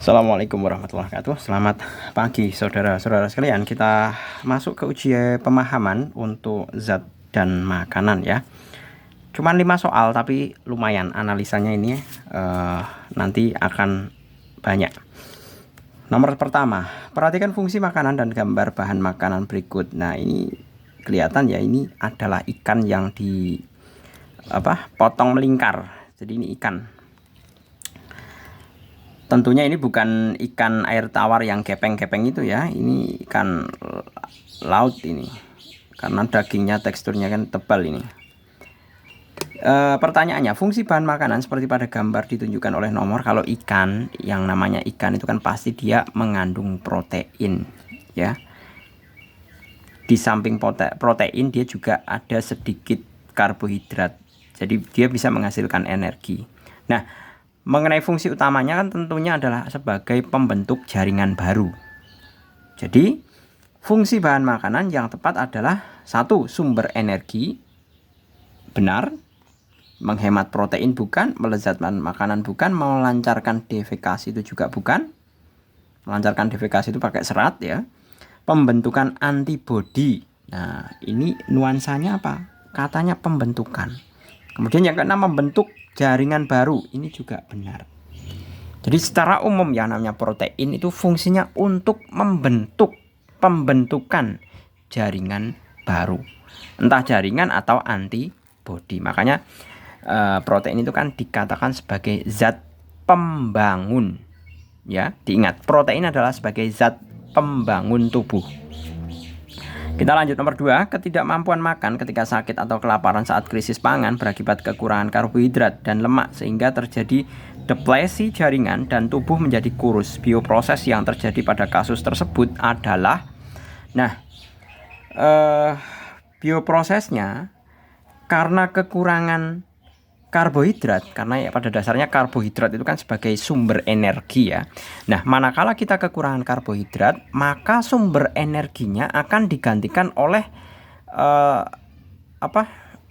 Assalamualaikum warahmatullahi wabarakatuh. Selamat pagi saudara-saudara sekalian. Kita masuk ke ujian pemahaman untuk zat dan makanan ya. Cuman 5 soal tapi lumayan analisanya ini nanti akan banyak. Nomor pertama, perhatikan fungsi makanan dan gambar bahan makanan berikut. Nah, ini kelihatan ya, ini adalah ikan yang potong melingkar. Jadi ini ikan. Tentunya ini bukan ikan air tawar yang gepeng-gepeng itu ya. Ini ikan laut ini. Karena dagingnya teksturnya kan tebal ini. Pertanyaannya, fungsi bahan makanan seperti pada gambar ditunjukkan oleh nomor. Kalau ikan, yang namanya ikan itu kan pasti dia mengandung protein ya. Di samping protein dia juga ada sedikit karbohidrat. Jadi dia bisa menghasilkan energi. Nah, mengenai fungsi utamanya kan tentunya adalah sebagai pembentuk jaringan baru. Jadi fungsi bahan makanan yang tepat adalah 1. Sumber energi. Benar. Menghemat protein bukan. Melezatkan makanan bukan. Melancarkan defekasi itu juga bukan. Melancarkan defekasi itu pakai serat ya. Pembentukan antibodi. Nah, ini nuansanya apa? Katanya pembentukan. Kemudian yang keenam, membentuk jaringan baru. Ini juga benar. Jadi secara umum yang namanya protein itu fungsinya untuk membentuk, pembentukan jaringan baru. Entah jaringan atau antibodi. Makanya protein itu kan dikatakan sebagai zat pembangun. Ya, diingat, protein adalah sebagai zat pembangun tubuh. Kita lanjut nomor 2, ketidakmampuan makan ketika sakit atau kelaparan saat krisis pangan berakibat kekurangan karbohidrat dan lemak sehingga terjadi depresi jaringan dan tubuh menjadi kurus. Bioproses yang terjadi pada kasus tersebut adalah bioprosesnya karena kekurangan karbohidrat, karena ya pada dasarnya karbohidrat itu kan sebagai sumber energi ya. Nah, manakala kita kekurangan karbohidrat, maka sumber energinya akan digantikan oleh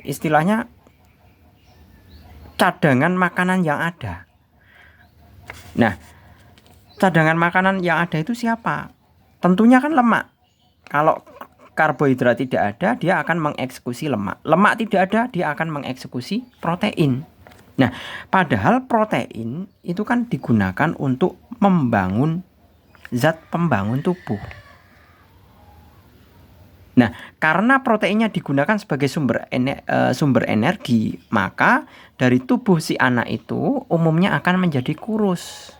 istilahnya cadangan makanan yang ada. Nah, cadangan makanan yang ada itu siapa? Tentunya kan lemak. Kalau karbohidrat tidak ada, dia akan mengeksekusi lemak. Lemak tidak ada, dia akan mengeksekusi protein. Nah, padahal protein itu kan digunakan untuk membangun zat pembangun tubuh. Nah, karena proteinnya digunakan sebagai sumber energi, maka dari tubuh si anak itu umumnya akan menjadi kurus.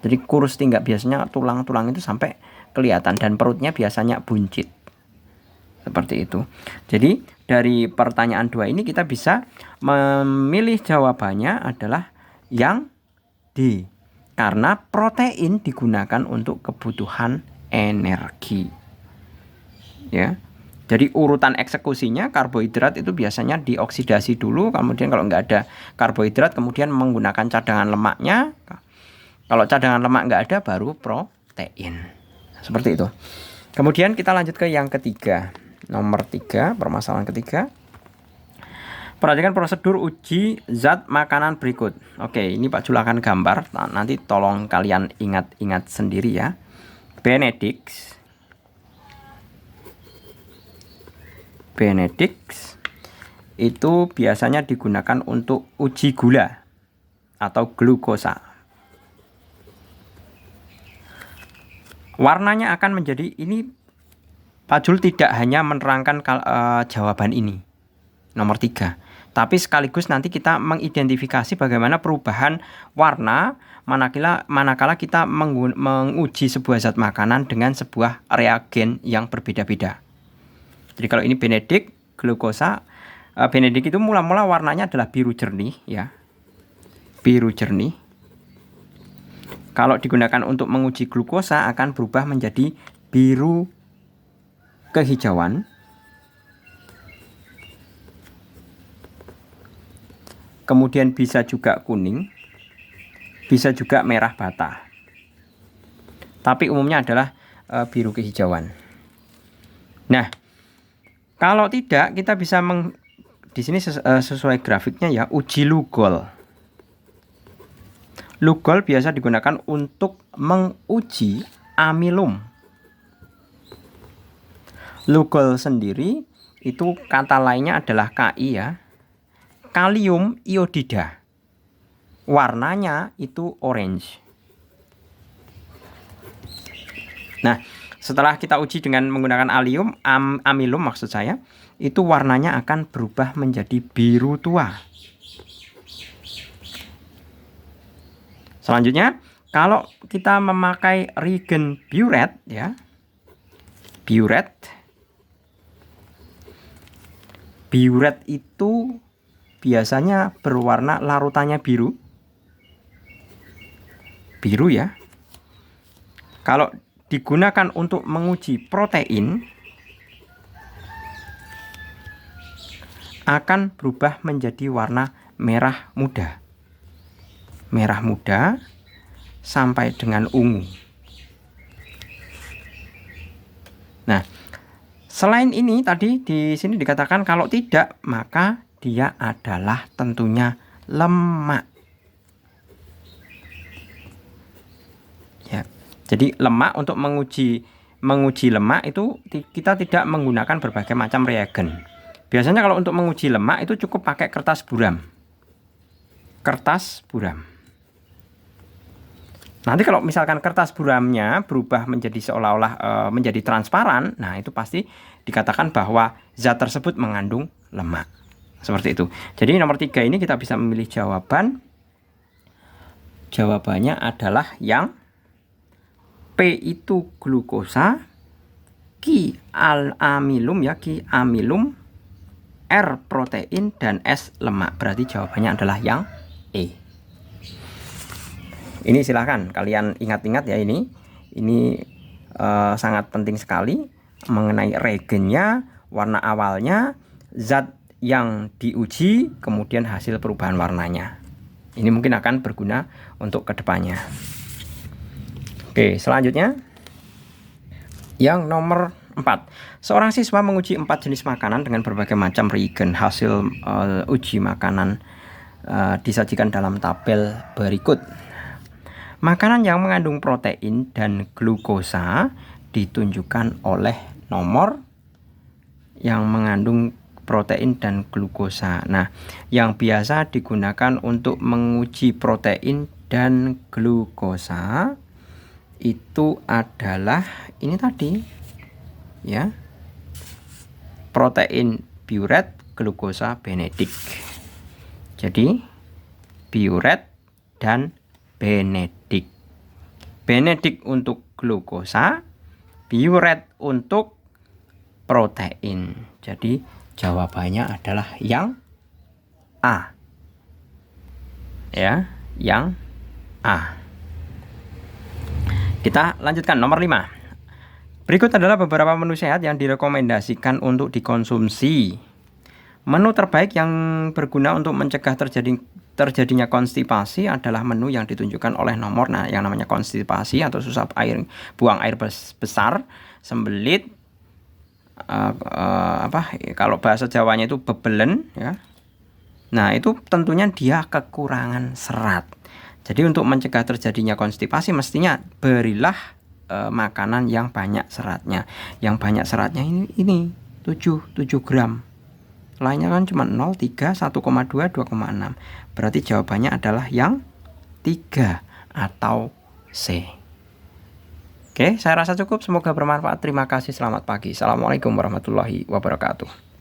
Jadi kurus tinggal, biasanya tulang-tulang itu sampai kelihatan dan perutnya biasanya buncit. Seperti itu. Jadi dari pertanyaan 2 ini kita bisa memilih jawabannya adalah yang D. Karena protein digunakan untuk kebutuhan energi. Ya. Jadi urutan eksekusinya karbohidrat itu biasanya dioksidasi dulu, kemudian kalau nggak ada karbohidrat kemudian menggunakan cadangan lemaknya. Kalau cadangan lemak nggak ada baru protein. Seperti itu. Kemudian kita lanjut ke yang ketiga. Nomor 3, permasalahan ketiga. Perhatikan prosedur uji zat makanan berikut. Oke, ini Pak Jul akan gambar. Nanti tolong kalian ingat-ingat sendiri ya. Benedicts itu biasanya digunakan untuk uji gula atau glukosa. Warnanya akan menjadi ini. Pak Jul tidak hanya menerangkan jawaban ini nomor 3, tapi sekaligus nanti kita mengidentifikasi bagaimana perubahan warna manakala kita menguji sebuah zat makanan dengan sebuah reagen yang berbeda-beda. Jadi kalau ini Benedict glukosa, Benedict itu mula-mula warnanya adalah biru jernih ya, biru jernih. Kalau digunakan untuk menguji glukosa akan berubah menjadi biru kehijauan. Kemudian bisa juga kuning, bisa juga merah bata. Tapi umumnya adalah biru kehijauan. Nah, kalau tidak kita bisa di sini sesuai grafiknya ya, uji Lugol. Lugol biasa digunakan untuk menguji amilum. Lugol sendiri itu kata lainnya adalah Ki ya. Kalium iodida. Warnanya itu orange. Nah, setelah kita uji dengan menggunakan amilum maksud saya, itu warnanya akan berubah menjadi biru tua. Selanjutnya, kalau kita memakai reagen biuret ya. Biuret itu biasanya berwarna larutannya biru. Biru ya. Kalau digunakan untuk menguji protein akan berubah menjadi warna merah muda. Merah muda sampai dengan ungu. Nah, selain ini tadi di sini dikatakan kalau tidak maka dia adalah tentunya lemak. Ya. Jadi lemak untuk menguji lemak itu kita tidak menggunakan berbagai macam reagen. Biasanya kalau untuk menguji lemak itu cukup pakai kertas buram. Kertas buram. Nanti kalau misalkan kertas buramnya berubah menjadi seolah-olah menjadi transparan, nah itu pasti dikatakan bahwa zat tersebut mengandung lemak. Seperti itu. Jadi nomor 3 ini kita bisa memilih jawaban. Jawabannya adalah yang P itu glukosa, Q amilum ya, Q amilum, R protein, dan S lemak. Berarti jawabannya adalah yang E. Ini silahkan kalian ingat-ingat ya ini sangat penting sekali mengenai reagennya, warna awalnya, zat yang diuji, kemudian hasil perubahan warnanya. Ini mungkin akan berguna untuk kedepannya. Oke, selanjutnya yang nomor 4. Seorang siswa menguji 4 jenis makanan dengan berbagai macam reagen. Hasil uji makanan disajikan dalam tabel berikut. Makanan yang mengandung protein dan glukosa ditunjukkan oleh nomor yang mengandung protein dan glukosa. Nah, yang biasa digunakan untuk menguji protein dan glukosa itu adalah ini tadi ya. Protein biuret, glukosa benedik. Jadi biuret dan benedik. Benedik untuk glukosa, biuret untuk protein. Jadi jawabannya adalah yang A. Ya, yang A. Kita lanjutkan nomor 5. Berikut adalah beberapa menu sehat yang direkomendasikan untuk dikonsumsi. Menu terbaik yang berguna untuk mencegah terjadinya konstipasi adalah menu yang ditunjukkan oleh nomor yang namanya konstipasi atau susah buang air besar, sembelit, kalau bahasa Jawanya itu bebelen ya. Nah, itu tentunya dia kekurangan serat. Jadi untuk mencegah terjadinya konstipasi mestinya berilah makanan yang banyak seratnya. Yang banyak seratnya ini 7 gram. Lainnya kan cuma 0, 3, 1,2, 2,6. Berarti jawabannya adalah yang 3 atau C. Oke, saya rasa cukup. Semoga bermanfaat. Terima kasih. Selamat pagi. Assalamualaikum warahmatullahi wabarakatuh.